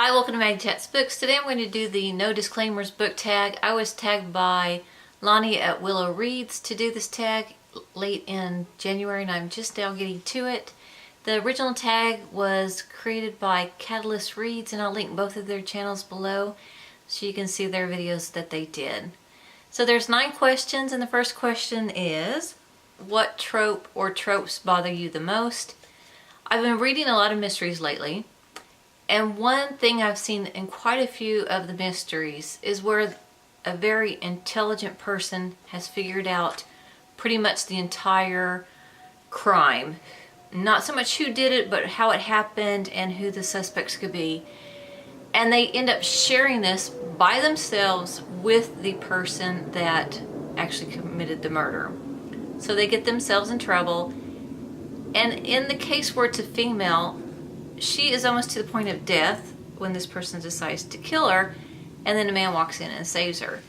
Hi, welcome to Maggie Chats Books. Today I'm going to do the no disclaimers book tag. I was tagged by Lonnie at Willow Reads to do this tag late in January and I'm just now getting to it. The original tag was created by Catalyst Reads and I'll link both of their channels below so you can see their videos that they did. So there's 9 questions and the first question is, what trope or tropes bother you the most? I've been reading a lot of mysteries lately. And one thing I've seen in quite a few of the mysteries is where a very intelligent person has figured out pretty much the entire crime. Not so much who did it, but how it happened and who the suspects could be. And they end up sharing this by themselves with the person that actually committed the murder. So they get themselves in trouble. And in the case where it's a female, she is almost to the point of death when this person decides to kill her, and then a man walks in and saves her.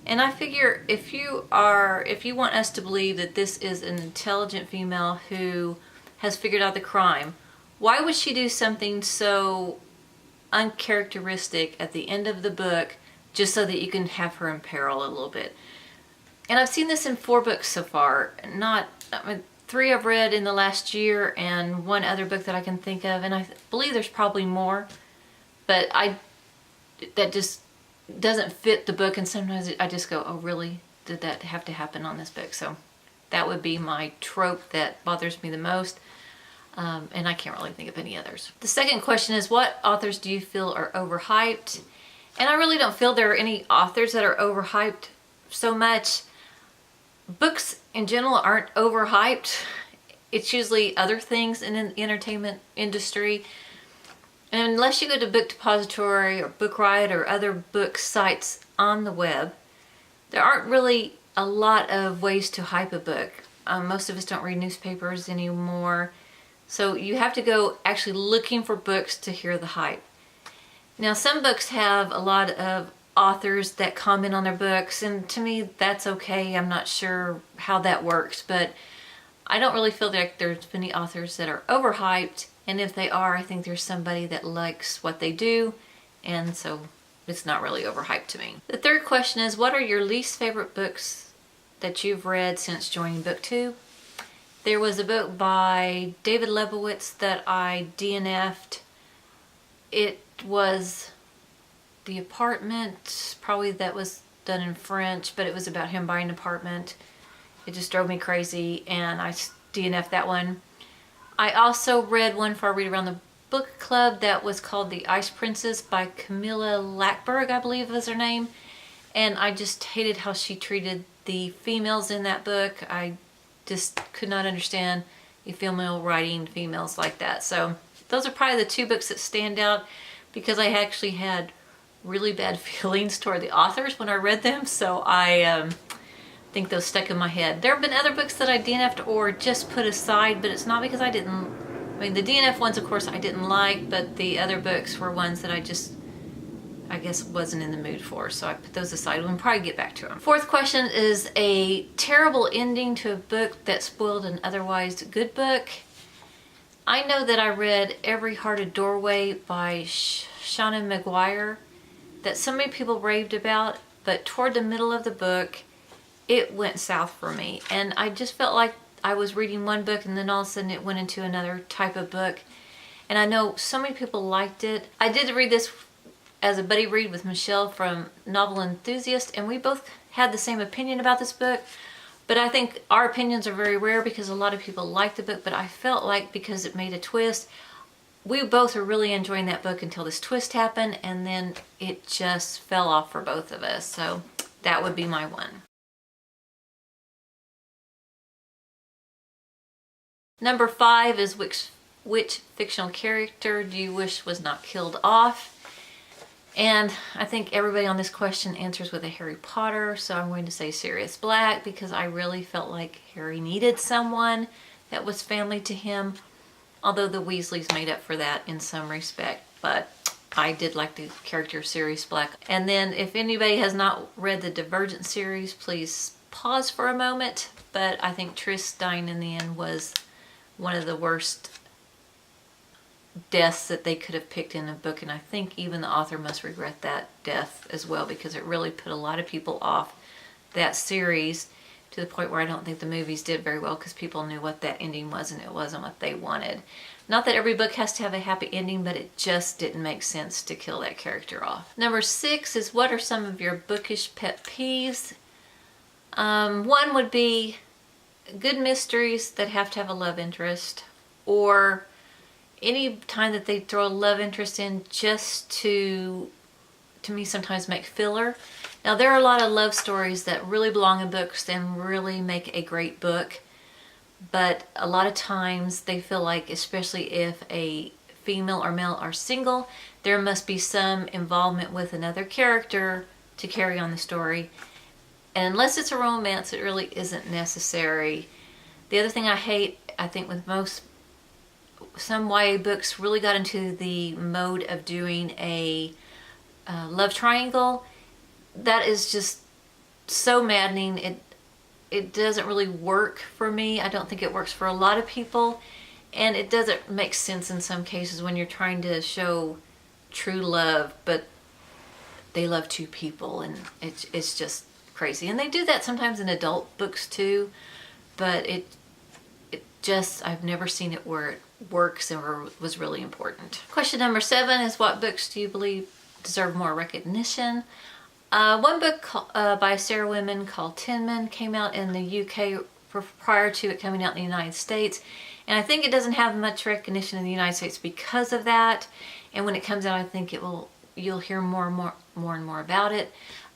And I figure if you want us to believe that this is an intelligent female who has figured out the crime, why would she do something so uncharacteristic at the end of the book just so that you can have her in peril a little bit? And I've seen this in 4 books so far. 3 I've read in the last year and 1 other book that I can think of, and I believe there's probably more, but that just doesn't fit the book, and sometimes I just go, oh really, did that have to happen on this book? So that would be my trope that bothers me the most, and I can't really think of any others. The second question is, what authors do you feel are overhyped? And I really don't feel there are any authors that are overhyped so much. Books in general aren't overhyped. It's usually other things in the entertainment industry. And unless you go to Book Depository or Book Riot or other book sites on the web, there aren't really a lot of ways to hype a book. Most of us don't read newspapers anymore. So you have to go actually looking for books to hear the hype. Now some books have a lot of authors that comment on their books, and to me that's okay. I'm not sure how that works, but I don't really feel like there's many authors that are overhyped, and if they are, I think there's somebody that likes what they do, and so it's not really overhyped to me. The third question is, what are your least favorite books that you've read since joining BookTube? There was a book by David Lebowitz that I DNF'd. It was The Apartment, probably that was done in French, but it was about him buying an apartment. It just drove me crazy and I DNF'd that one. I also read one for our Read Around the Book Club that was called The Ice Princess by Camilla Lackberg, I believe was her name. And I just hated how she treated the females in that book. I just could not understand a female writing females like that. So those are probably the 2 books that stand out because I actually had really bad feelings toward the authors when I read them, so I think those stuck in my head. There have been other books that I DNF'd or just put aside, but it's not because I didn't, the DNF ones of course I didn't like, but the other books were ones that I guess wasn't in the mood for, so I put those aside. We'll probably get back to them. Fourth question is a terrible ending to a book that spoiled an otherwise good book. I know that I read Every Hearted Doorway by Shannon McGuire that so many people raved about, but toward the middle of the book it went south for me, and I just felt like I was reading one book and then all of a sudden it went into another type of book, and I know so many people liked it. I did read this as a buddy read with Michelle from NovelEnthusiast, and we both had the same opinion about this book, but I think our opinions are very rare because a lot of people liked the book, but I felt like because it made a twist, we both were really enjoying that book until this twist happened, and then it just fell off for both of us. So that would be my one. Number 5 is which fictional character do you wish was not killed off? And I think everybody on this question answers with a Harry Potter, so I'm going to say Sirius Black because I really felt like Harry needed someone that was family to him. Although the Weasleys made up for that in some respect, but I did like the character Sirius Black. And then if anybody has not read the Divergent series, please pause for a moment, but I think Tris dying in the end was one of the worst deaths that they could have picked in a book, and I think even the author must regret that death as well, because it really put a lot of people off that series to the point where I don't think the movies did very well, because people knew what that ending was and it wasn't what they wanted. Not that every book has to have a happy ending, but it just didn't make sense to kill that character off. Number 6 is, what are some of your bookish pet peeves? One would be good mysteries that have to have a love interest, or any time that they throw a love interest in just to me, sometimes make filler. Now, there are a lot of love stories that really belong in books and really make a great book, but a lot of times they feel like, especially if a female or male are single, there must be some involvement with another character to carry on the story. And unless it's a romance, it really isn't necessary. The other thing I hate, I think with some YA books really got into the mode of doing a love triangle. That is just so maddening. It doesn't really work for me. I don't think it works for a lot of people, and it doesn't make sense in some cases when you're trying to show true love, but they love two people, and it's just crazy. And they do that sometimes in adult books too, but I've never seen it where it works or was really important. Question number 7 is, what books do you believe deserve more recognition? One book by Sarah Winman called Tin Men came out in the UK prior to it coming out in the United States, and I think it doesn't have much recognition in the United States because of that. And when it comes out, I think you'll hear more and more about it.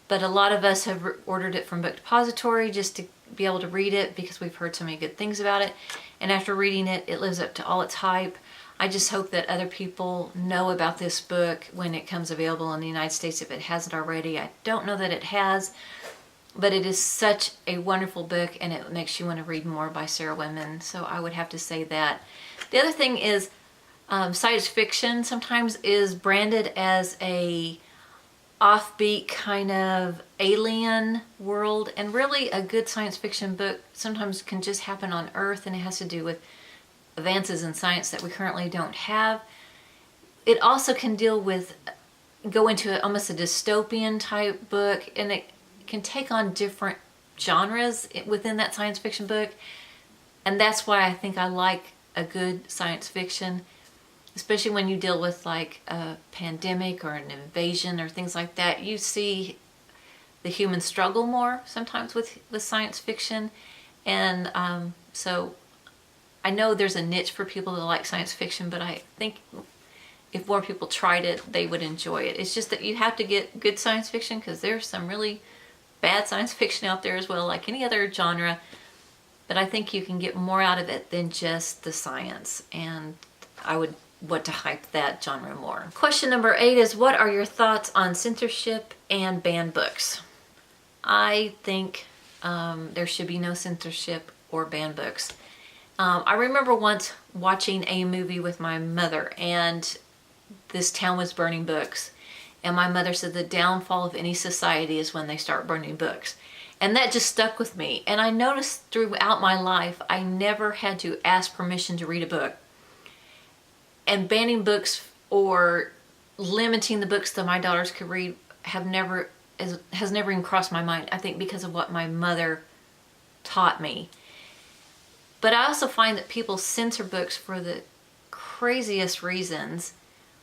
But a lot of us have ordered it from Book Depository just to be able to read it, because we've heard so many good things about it. And after reading it, it lives up to all its hype. I just hope that other people know about this book when it comes available in the United States, if it hasn't already. I don't know that it has, but it is such a wonderful book, and it makes you want to read more by Sarah Winman. So I would have to say that. The other thing is, science fiction sometimes is branded as a offbeat kind of alien world, and really a good science fiction book sometimes can just happen on Earth, and it has to do with advances in science that we currently don't have. It also can go into almost a dystopian type book, and it can take on different genres within that science fiction book. And that's why I think I like a good science fiction, especially when you deal with like a pandemic or an invasion or things like that. You see the human struggle more sometimes with science fiction. And so I know there's a niche for people that like science fiction, but I think if more people tried it, they would enjoy it. It's just that you have to get good science fiction, because there's some really bad science fiction out there as well, like any other genre. But I think you can get more out of it than just the science, and I would want to hype that genre more. Question number 8 is, what are your thoughts on censorship and banned books? I think there should be no censorship or banned books. I remember once watching a movie with my mother, and this town was burning books. And my mother said the downfall of any society is when they start burning books. And that just stuck with me. And I noticed throughout my life, I never had to ask permission to read a book. And banning books or limiting the books that my daughters could read has never even crossed my mind, I think, because of what my mother taught me. But I also find that people censor books for the craziest reasons,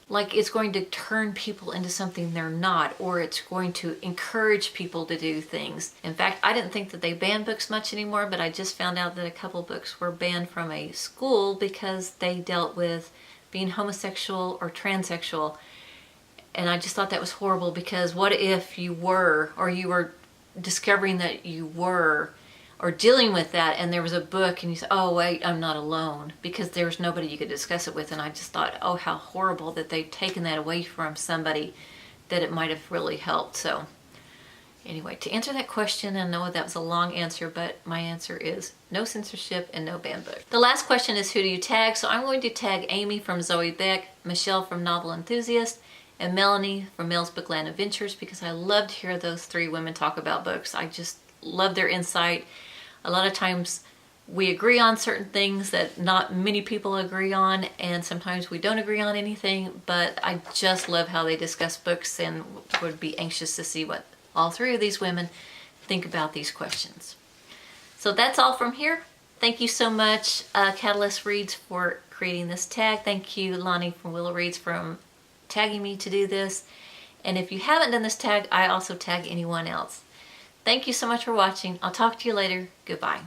like it's going to turn people into something they're not, or it's going to encourage people to do things. In fact, I didn't think that they ban books much anymore, but I just found out that a couple books were banned from a school because they dealt with being homosexual or transsexual. And I just thought that was horrible, because what if you were, or you were discovering that you were, or dealing with that, and there was a book and you said, oh wait, I'm not alone, because there was nobody you could discuss it with. And I just thought, oh, how horrible that they've taken that away from somebody that it might have really helped. So anyway, to answer that question, I know that was a long answer, but my answer is no censorship and no banned book. The last question is, who do you tag? So I'm going to tag Amy from Zoe Beck, Michelle from NovelEnthusiast, and Melanie from Mel's Bookland Adventures, because I love to hear those 3 women talk about books. I just love their insight. A lot of times we agree on certain things that not many people agree on, and sometimes we don't agree on anything, but I just love how they discuss books and would be anxious to see what all three of these women think about these questions. So that's all from here. Thank you so much, Catalyst Reads, for creating this tag. Thank you, Lonnie from Willow Reads, for tagging me to do this. And if you haven't done this tag, I also tag anyone else. Thank you so much for watching. I'll talk to you later. Goodbye.